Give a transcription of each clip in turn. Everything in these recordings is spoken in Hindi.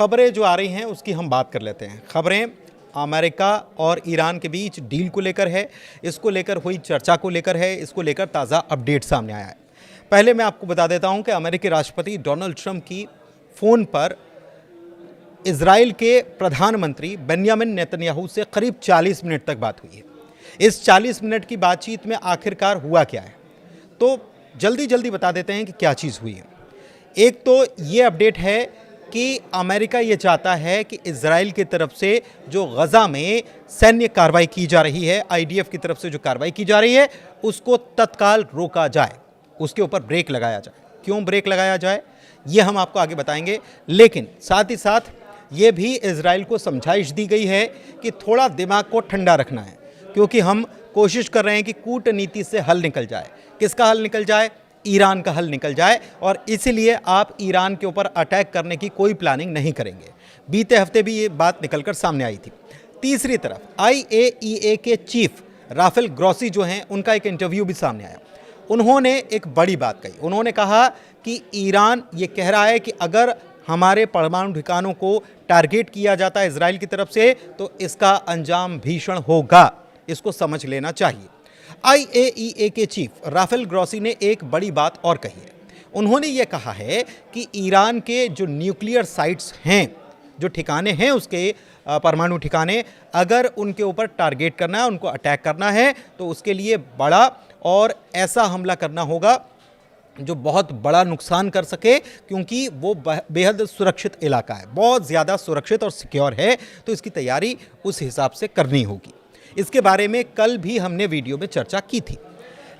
खबरें जो आ रही हैं उसकी हम बात कर लेते हैं। खबरें अमेरिका और ईरान के बीच डील को लेकर है, इसको लेकर हुई चर्चा को लेकर है, इसको लेकर ताज़ा अपडेट सामने आया है। पहले मैं आपको बता देता हूं कि अमेरिकी राष्ट्रपति डोनाल्ड ट्रंप की फ़ोन पर इजराइल के प्रधानमंत्री बेंयामिन नेतन्याहू से करीब 40 मिनट तक बात हुई है। इस 40 मिनट की बातचीत में आखिरकार हुआ क्या है, तो जल्दी बता देते हैं कि क्या चीज़ हुई है। एक तो ये अपडेट है कि अमेरिका ये चाहता है कि इजराइल की तरफ से जो गज़ा में सैन्य कार्रवाई की जा रही है, आईडीएफ की तरफ से जो कार्रवाई की जा रही है, उसको तत्काल रोका जाए, उसके ऊपर ब्रेक लगाया जाए। क्यों ब्रेक लगाया जाए ये हम आपको आगे बताएंगे, लेकिन साथ ही साथ ये भी इजराइल को समझाइश दी गई है कि थोड़ा दिमाग को ठंडा रखना है, क्योंकि हम कोशिश कर रहे हैं कि कूटनीति से हल निकल जाए। किसका हल निकल जाए? ईरान का हल निकल जाए, और इसीलिए आप ईरान के ऊपर अटैक करने की कोई प्लानिंग नहीं करेंगे। बीते हफ्ते भी ये बात निकलकर सामने आई थी। तीसरी तरफ IAEA के चीफ राफेल ग्रॉसी जो हैं, उनका एक इंटरव्यू भी सामने आया। उन्होंने एक बड़ी बात कही। उन्होंने कहा कि ईरान ये कह रहा है कि अगर हमारे परमाणु ठिकानों को टारगेट किया जाता है इजराइल की तरफ से, तो इसका अंजाम भीषण होगा, इसको समझ लेना चाहिए। IAEA के चीफ राफेल ग्रॉसी ने एक बड़ी बात और कही है। उन्होंने ये कहा है कि ईरान के जो न्यूक्लियर साइट्स हैं, जो ठिकाने हैं उसके परमाणु ठिकाने, अगर उनके ऊपर टारगेट करना है, उनको अटैक करना है, तो उसके लिए बड़ा और ऐसा हमला करना होगा जो बहुत बड़ा नुकसान कर सके, क्योंकि वो बेहद सुरक्षित इलाका है, बहुत ज़्यादा सुरक्षित और सिक्योर है, तो इसकी तैयारी उस हिसाब से करनी होगी। इसके बारे में कल भी हमने वीडियो में चर्चा की थी।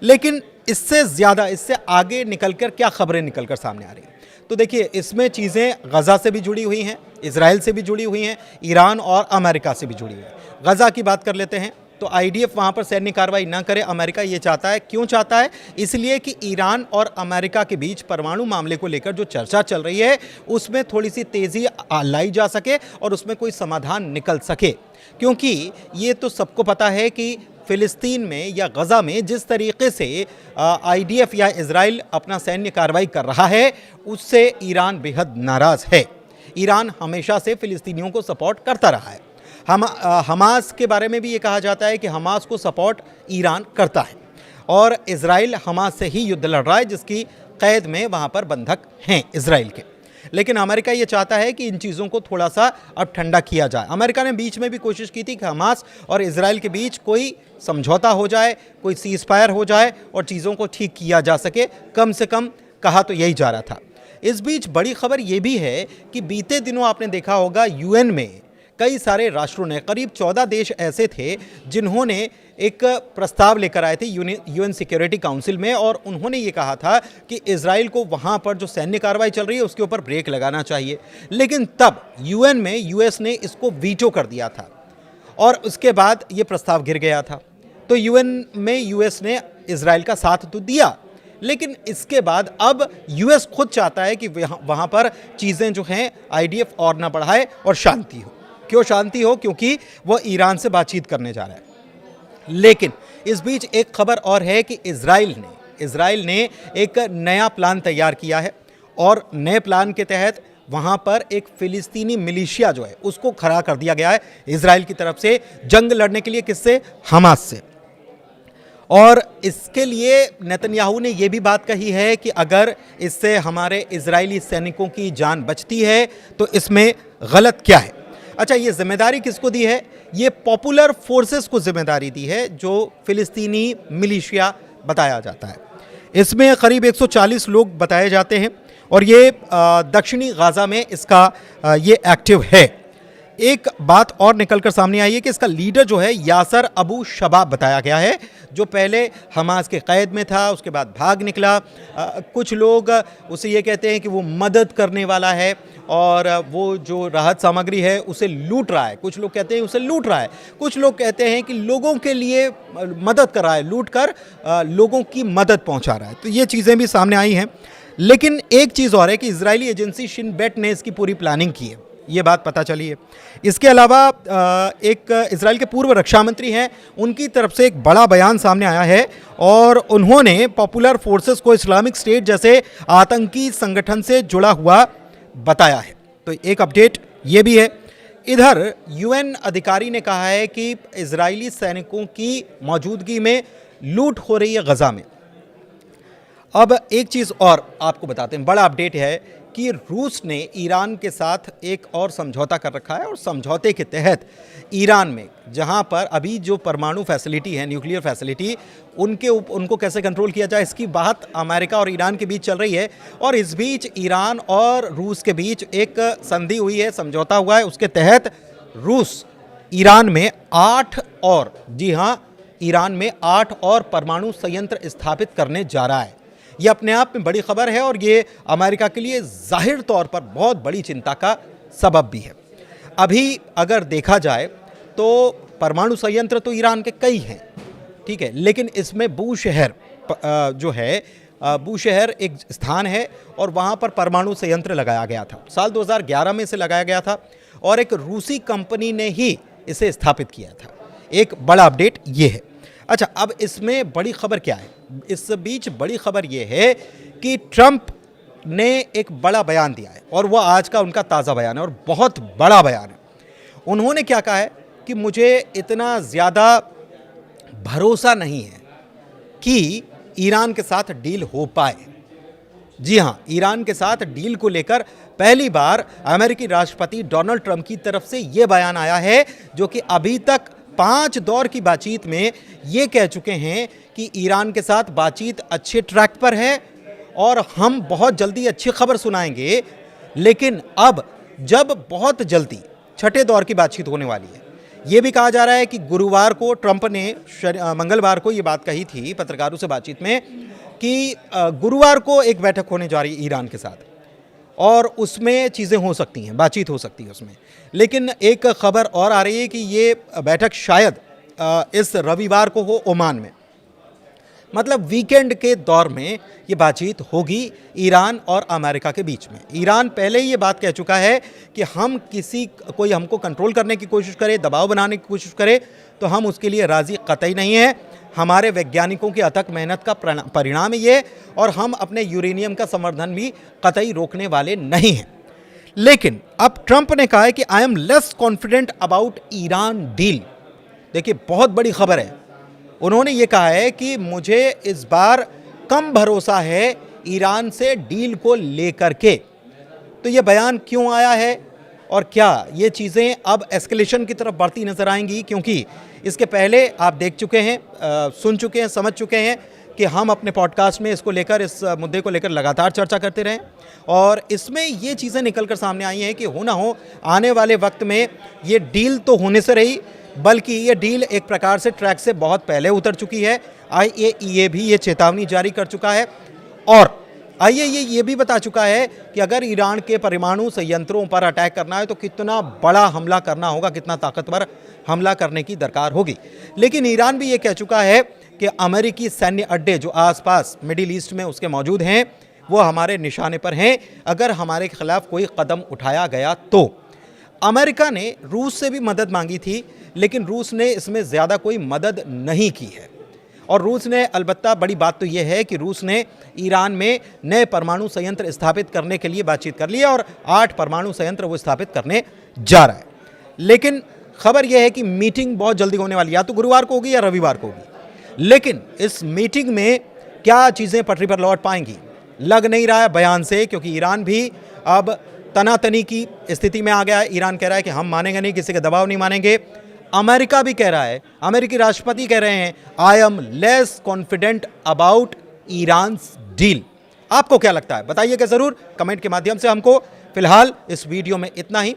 लेकिन इससे ज़्यादा, इससे आगे निकलकर क्या खबरें निकलकर सामने आ रही हैं, तो देखिए इसमें चीज़ें गज़ा से भी जुड़ी हुई हैं, इजराइल से भी जुड़ी हुई हैं, ईरान और अमेरिका से भी जुड़ी हुई हैं। गज़ा की बात कर लेते हैं, तो आईडीएफ वहाँ पर सैन्य कार्रवाई ना करे, अमेरिका ये चाहता है। क्यों चाहता है? इसलिए कि ईरान और अमेरिका के बीच परमाणु मामले को लेकर जो चर्चा चल रही है, उसमें थोड़ी सी तेज़ी लाई जा सके और उसमें कोई समाधान निकल सके। क्योंकि ये तो सबको पता है कि फ़िलिस्तीन में या गज़ा में जिस तरीके से आईडीएफ या इजराइल अपना सैन्य कार्रवाई कर रहा है, उससे ईरान बेहद नाराज़ है। ईरान हमेशा से फ़िलिस्तीनियों को सपोर्ट करता रहा है। हमास के बारे में भी ये कहा जाता है कि हमास को सपोर्ट ईरान करता है, और इजराइल हमास से ही युद्ध लड़ रहा है, जिसकी कैद में वहाँ पर बंधक हैं इजराइल के। लेकिन अमेरिका ये चाहता है कि इन चीज़ों को थोड़ा सा अब ठंडा किया जाए। अमेरिका ने बीच में भी कोशिश की थी कि हमास और इजराइल के बीच कोई समझौता हो जाए, कोई सीज़ फायर हो जाए और चीज़ों को ठीक किया जा सके, कम से कम कहा तो यही जा रहा था। इस बीच बड़ी खबर ये भी है कि बीते दिनों आपने देखा होगा यूएन में कई सारे राष्ट्रों ने, करीब 14 देश ऐसे थे जिन्होंने एक प्रस्ताव लेकर आए थे यूएन सिक्योरिटी काउंसिल में, और उन्होंने ये कहा था कि इजराइल को वहाँ पर जो सैन्य कार्रवाई चल रही है उसके ऊपर ब्रेक लगाना चाहिए। लेकिन तब यूएन में यूएस ने इसको वीटो कर दिया था, और उसके बाद ये प्रस्ताव गिर गया था। तो यूएन में यूएस ने इजराइल का साथ तो दिया, लेकिन इसके बाद अब यूएस खुद चाहता है कि वहाँ पर चीज़ें जो हैं आईडीएफ और ना बढ़ाए और शांति हो। क्यों शांति हो? क्योंकि वो ईरान से बातचीत करने जा रहा है। लेकिन इस बीच एक खबर और है कि इजराइल ने एक नया प्लान तैयार किया है, और नए प्लान के तहत वहाँ पर एक फ़िलिस्तीनी मिलिशिया जो है उसको खड़ा कर दिया गया है इजराइल की तरफ से, जंग लड़ने के लिए। किससे? हमास से। और इसके लिए नेतन्याहू ने यह भी बात कही है कि अगर इससे हमारे इजरायली सैनिकों की जान बचती है तो इसमें गलत क्या है। अच्छा, ये जिम्मेदारी किसको दी है? ये पॉपुलर फोर्सेस को जिम्मेदारी दी है, जो फ़िलिस्तीनी मिलिशिया बताया जाता है। इसमें करीब 140 लोग बताए जाते हैं, और ये दक्षिणी गाज़ा में इसका ये एक्टिव है। एक बात और निकलकर सामने आई है कि इसका लीडर जो है यासर अबू शबाब बताया गया है, जो पहले हमास के कैद में था, उसके बाद भाग निकला। कुछ लोग उसे ये कहते हैं कि वो मदद करने वाला है और वो जो राहत सामग्री है उसे लूट रहा है। कुछ लोग कहते हैं उसे लूट रहा है, कुछ लोग कहते हैं कि लोगों के लिए मदद कर रहा है, लूट कर लोगों की मदद पहुंचा रहा है। तो ये चीज़ें भी सामने आई हैं। लेकिन एक चीज़ और है कि इजरायली एजेंसी शिन बेट ने इसकी पूरी प्लानिंग की है, ये बात पता चली है। इसके अलावा एक इजराइल के पूर्व रक्षा मंत्री हैं, उनकी तरफ से एक बड़ा बयान सामने आया है, और उन्होंने पॉपुलर फोर्सेस को इस्लामिक स्टेट जैसे आतंकी संगठन से जुड़ा हुआ बताया है। तो एक अपडेट ये भी है। इधर यूएन अधिकारी ने कहा है कि इजरायली सैनिकों की मौजूदगी में लूट हो रही है गजा में। अब एक चीज़ और आपको बताते हैं, बड़ा अपडेट है कि रूस ने ईरान के साथ एक और समझौता कर रखा है और समझौते के तहत ईरान में जहां पर अभी जो परमाणु फैसिलिटी है, न्यूक्लियर फैसिलिटी, उनको कैसे कंट्रोल किया जाए, इसकी बात अमेरिका और ईरान के बीच चल रही है। और इस बीच ईरान और रूस के बीच एक संधि हुई है, समझौता हुआ है। उसके तहत रूस ईरान में 8 और, जी हाँ, ईरान में 8 और परमाणु संयंत्र स्थापित करने जा रहा है। ये अपने आप में बड़ी खबर है और ये अमेरिका के लिए जाहिर तौर पर बहुत बड़ी चिंता का सबब भी है। अभी अगर देखा जाए तो परमाणु संयंत्र तो ईरान के कई हैं, ठीक है, लेकिन इसमें बूशहर जो है, बूशहर एक स्थान है और वहाँ पर परमाणु संयंत्र लगाया गया था। साल 2011 में इसे लगाया गया था और एक रूसी कंपनी ने ही इसे स्थापित किया था। एक बड़ा अपडेट ये है। अच्छा, अब इसमें बड़ी खबर क्या है? इस बीच बड़ी खबर यह है कि ट्रंप ने एक बड़ा बयान दिया है और वह आज का उनका ताज़ा बयान है और बहुत बड़ा बयान है। उन्होंने क्या कहा है कि मुझे इतना ज़्यादा भरोसा नहीं है कि ईरान के साथ डील हो पाए। जी हाँ, ईरान के साथ डील को लेकर पहली बार अमेरिकी राष्ट्रपति डोनाल्ड ट्रंप की तरफ से यह बयान आया है, जो कि अभी तक 5 दौर की बातचीत में ये कह चुके हैं कि ईरान के साथ बातचीत अच्छे ट्रैक पर है और हम बहुत जल्दी अच्छी खबर सुनाएंगे। लेकिन अब जब बहुत जल्दी 6ठे दौर की बातचीत होने वाली है, ये भी कहा जा रहा है कि गुरुवार को ट्रंप ने मंगलवार को ये बात कही थी पत्रकारों से बातचीत में कि गुरुवार को एक बैठक होने जा रही है ईरान के साथ और उसमें चीज़ें हो सकती हैं, बातचीत हो सकती है उसमें। लेकिन एक खबर और आ रही है कि ये बैठक शायद इस रविवार को हो ओमान में, मतलब वीकेंड के दौर में ये बातचीत होगी ईरान और अमेरिका के बीच में। ईरान पहले ही ये बात कह चुका है कि हम कोई हमको कंट्रोल करने की कोशिश करे, दबाव बनाने की कोशिश करे तो हम उसके लिए राज़ी कतई नहीं है। हमारे वैज्ञानिकों की अथक मेहनत का परिणाम ये, और हम अपने यूरेनियम का संवर्धन भी कतई रोकने वाले नहीं हैं। लेकिन अब ट्रंप ने कहा है कि I am less confident about Iran deal. देखिए, बहुत बड़ी खबर है। उन्होंने ये कहा है कि मुझे इस बार कम भरोसा है ईरान से डील को लेकर के। तो ये बयान क्यों आया है और क्या ये चीज़ें अब एस्केलेशन की तरफ बढ़ती नजर आएंगी? क्योंकि इसके पहले आप देख चुके हैं, सुन चुके हैं, समझ चुके हैं कि हम अपने पॉडकास्ट में इसको लेकर, इस मुद्दे को लेकर लगातार चर्चा करते रहें और इसमें ये चीज़ें निकल कर सामने आई हैं कि हो ना हो आने वाले वक्त में ये डील तो होने से रही, बल्कि ये डील एक प्रकार से ट्रैक से बहुत पहले उतर चुकी है। IAEA भी ये चेतावनी जारी कर चुका है और IAEA ये भी बता चुका है कि अगर ईरान के परमाणु संयंत्रों पर अटैक करना है तो कितना बड़ा हमला करना होगा, कितना ताकतवर हमला करने की दरकार होगी। लेकिन ईरान भी ये कह चुका है कि अमेरिकी सैन्य अड्डे जो आसपास मिडिल ईस्ट में उसके मौजूद हैं वो हमारे निशाने पर हैं। अगर हमारे खिलाफ कोई कदम उठाया गया तो अमेरिका ने रूस से भी मदद मांगी थी, लेकिन रूस ने इसमें ज़्यादा कोई मदद नहीं की है। और रूस ने, अलबत्ता बड़ी बात तो यह है कि रूस ने ईरान में नए परमाणु संयंत्र स्थापित करने के लिए बातचीत कर ली है और 8 परमाणु संयंत्र वो स्थापित करने जा रहा है। लेकिन खबर यह है कि मीटिंग बहुत जल्दी होने वाली है, या तो गुरुवार को होगी या रविवार को होगी। लेकिन इस मीटिंग में क्या चीज़ें पटरी पर लौट पाएंगी लग नहीं रहा है बयान से, क्योंकि ईरान भी अब तनातनी की स्थिति में आ गया है। ईरान कह रहा है कि हम मानेंगे नहीं, किसी का दबाव नहीं मानेंगे। अमेरिका भी कह रहा है, अमेरिकी राष्ट्रपति कह रहे हैं I am less confident about Iran's deal. आपको क्या लगता है बताइएगा ज़रूर कमेंट के माध्यम से हमको। फिलहाल इस वीडियो में इतना ही।